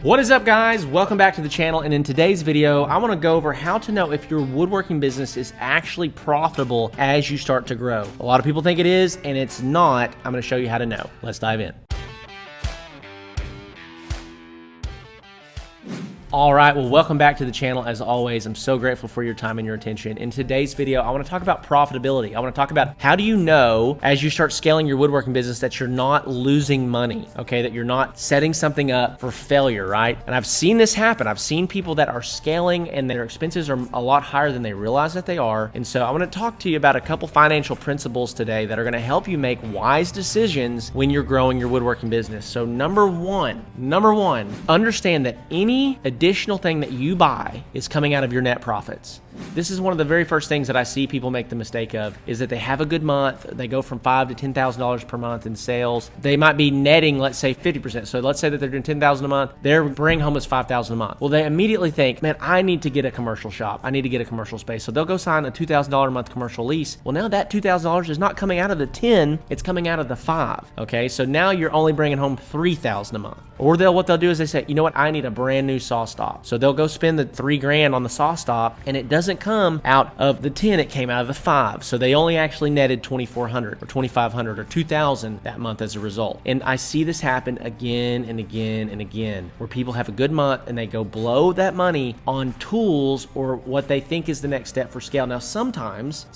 What is up, guys? Welcome back to the channel, and in today's video I want to go over how to know if your woodworking business is actually profitable as you start to grow. A lot of people think it is, and it's not. I'm going to show you how to know. Let's dive in. All right, well, welcome back to the channel. As always, I'm so grateful for your time and your attention. In today's video, I want to talk about profitability. I want to talk about how do you know as you start scaling your woodworking business that you're not losing money, okay? That you're not setting something up for failure, right? And I've seen this happen. I've seen people that are scaling and their expenses are a lot higher than they realize that they are. And so I want to talk to you about a couple financial principles today that are going to help you make wise decisions when you're growing your woodworking business. So number one, understand that any additional thing that you buy is coming out of your net profits. This is one of the very first things that I see people make the mistake of, is that they have a good month, they go from $5,000 to $10,000 per month in sales. They might be netting, let's say 50%. So let's say that they're doing $10,000 a month, their bring home is $5,000 a month. Well, they immediately think, man, I need to get a commercial shop. I need to get a commercial space. So they'll go sign a $2,000 a month commercial lease. Well, now that $2,000 is not coming out of the 10, it's coming out of the 5. Okay, so now you're only bringing home $3,000 a month. Or what they'll do is they say, you know what, I need a brand new saw stop. So they'll go spend the $3,000 on the saw stop, and it doesn't come out of the 10, it came out of the 5. So they only actually netted $2,400 or $2,500 or $2,000 that month as a result. And I see this happen again and again and again, where people have a good month and they go blow that money on tools or what they think is the next step for scale. Now, sometimes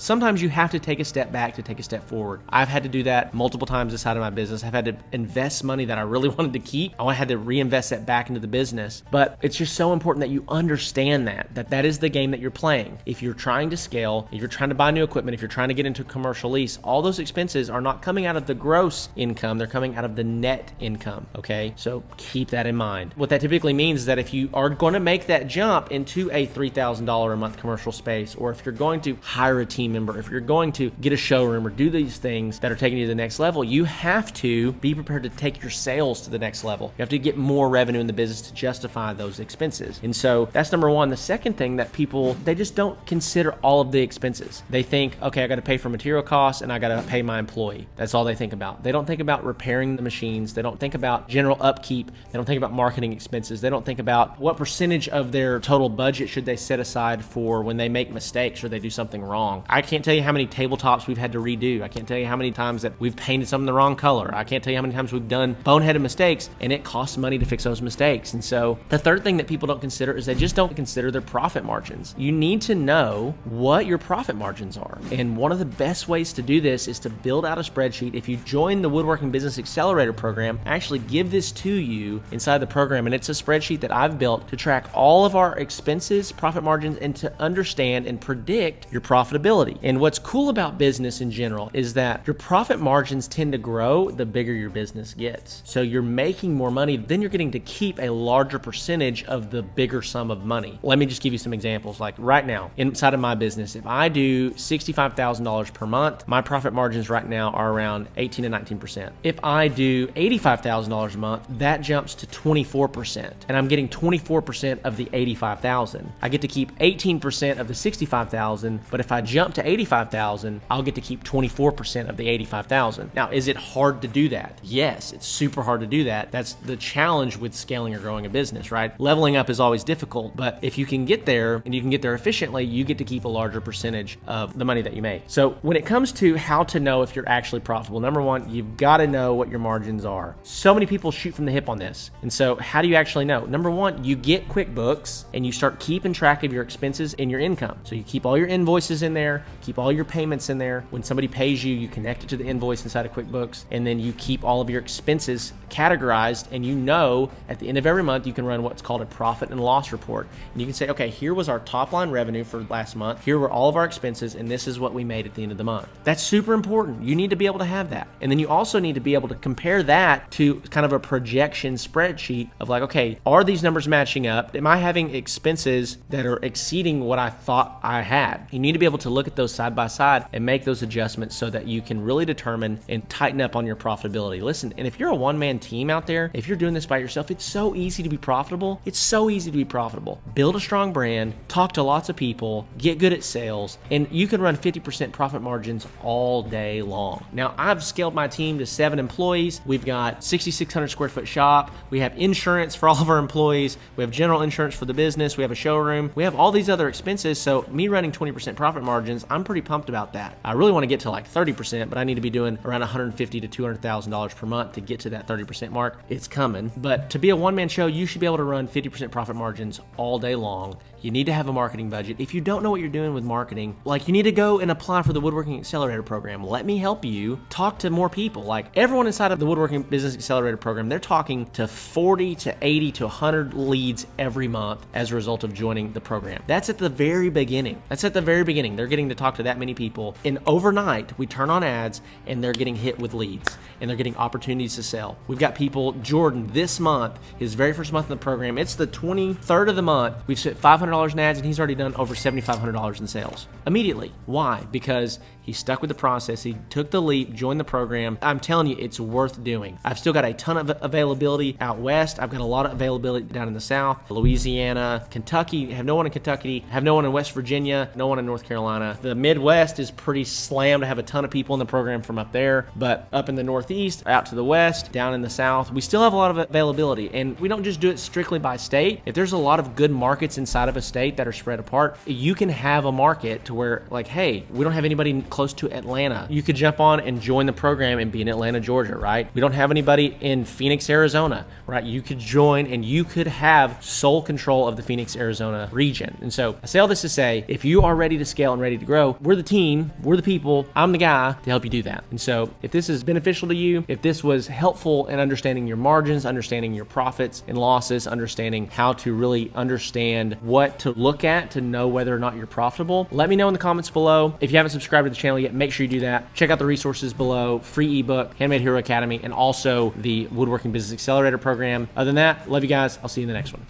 you have to take a step back to take a step forward. I've had to do that multiple times this side of my business. I've had to invest money that I really wanted to keep. I had to reinvest that back into the business. But it's just so important that you understand that is the game that you're playing. If you're trying to scale, if you're trying to buy new equipment, if you're trying to get into a commercial lease, all those expenses are not coming out of the gross income, they're coming out of the net income, okay? So keep that in mind. What that typically means is that if you are going to make that jump into a $3,000 a month commercial space, or if you're going to hire a team member, if you're going to get a showroom or do these things that are taking you to the next level, you have to be prepared to take your sales to the next level. You have to get more revenue in the business to justify those expenses. And so that's number one. The second thing that people, they just don't consider all of the expenses. They think, okay, I got to pay for material costs and I got to pay my employee. That's all they think about. They don't think about repairing the machines. They don't think about general upkeep. They don't think about marketing expenses. They don't think about what percentage of their total budget should they set aside for when they make mistakes or they do something wrong. I can't tell you how many tabletops we've had to redo. I can't tell you how many times that we've painted something the wrong color. I can't tell you how many times we've done boneheaded mistakes, and it costs money to fix those mistakes. And so the third thing that people don't consider is they just don't consider their profit margins. You need to know what your profit margins are. And one of the best ways to do this is to build out a spreadsheet. If you join the Woodworking Business Accelerator program, I actually give this to you inside the program, and it's a spreadsheet that I've built to track all of our expenses, profit margins, and to understand and predict your profitability. And what's cool about business in general is that your profit margins tend to grow the bigger your business gets. So you're making more money, then you're getting to keep a larger percentage of the bigger sum of money. Let me just give you some examples. Like right now, inside of my business, if I do $65,000 per month, my profit margins right now are around 18 to 19%. If I do $85,000 a month, that jumps to 24%, and I'm getting 24% of the $85,000. I get to keep 18% of the $65,000, but if I jump to $85,000, I'll get to keep 24% of the $85,000. Now, is it hard to do that? Yes, it's super hard to do that. That's the challenge with scaling or growing a business, right? Leveling up is always difficult, but if you can get there and you can get there efficiently, you get to keep a larger percentage of the money that you make. So when it comes to how to know if you're actually profitable, number one, you've got to know what your margins are. So many people shoot from the hip on this. And so how do you actually know? Number one, you get QuickBooks and you start keeping track of your expenses and your income. So you keep all your invoices in there, keep all your payments in there. When somebody pays you, you connect it to the invoice inside of QuickBooks, and then you keep all of your expenses categorized, and you know at the end of every month you can run what's called a profit and loss report. And you can say, okay, here was our top line revenue for last month, here were all of our expenses, and this is what we made at the end of the month. That's super important. You need to be able to have that. And then you also need to be able to compare that to kind of a projection spreadsheet of like, okay, are these numbers matching up? Am I having expenses that are exceeding what I thought I had? You need to be able to look at those side by side and make those adjustments so that you can really determine and tighten up on your profitability. Listen, and if you're a one-man team out there, if you're doing this by yourself, it's so easy to be profitable. It's so easy to be profitable. Build a strong brand, talk to lots of people, get good at sales, and you can run 50% profit margins all day long. Now, I've scaled my team to 7 employees. We've got 6,600 square foot shop. We have insurance for all of our employees. We have general insurance for the business. We have a showroom. We have all these other expenses. So me running 20% profit margins, I'm pretty pumped about that. I really want to get to like 30%, but I need to be doing around $150,000 to $200,000 per month to get to that 30% mark. It's coming. But to be a one-man show, you should be able to run 50% profit margins all day long. You need to have a marketing budget. If you don't know what you're doing with marketing, like you need to go and apply for the Woodworking Accelerator program. Let me help you talk to more people. Like everyone inside of the Woodworking Business Accelerator program, they're talking to 40 to 80 to 100 leads every month as a result of joining the program. That's at the very beginning. They're getting to talk to that many people. And overnight, we turn on ads and they're getting hit with leads and they're getting opportunities to sell. We've got people, Jordan, this month, his very first month in the program, it's the 23rd of the month. We've spent $500 in ads and he's already done over $7,500 in sales immediately. Why? Because he stuck with the process. He took the leap, joined the program. I'm telling you, it's worth doing. I've still got a ton of availability out west. I've got a lot of availability down in the south, Louisiana, Kentucky. I have no one in Kentucky. I have no one in West Virginia, no one in North Carolina. The Midwest is pretty slammed. I have a ton of people in the program from up there, but up in the Northeast, out to the west, down in the south, we still have a lot of availability. And we don't just do it strictly by state. If there's a lot of good markets inside of a state that are spread apart, you can have a market to where like, hey, we don't have anybody close to Atlanta. You could jump on and join the program and be in Atlanta, Georgia, right? We don't have anybody in Phoenix, Arizona, right? You could join and you could have sole control of the Phoenix, Arizona region. And so I say all this to say, if you are ready to scale and ready to grow, we're the team, we're the people, I'm the guy to help you do that. And so if this is beneficial to you, if this was helpful in understanding your margins, understanding your profits and losses, understanding how to really understand what to look at to know whether or not you're profitable, let me know in the comments below. If you haven't subscribed to the channel yet, make sure you do that. Check out the resources below, free ebook, Handmade Hero Academy, and also the Woodworking Business Accelerator program. Other than that, love you guys. I'll see you in the next one.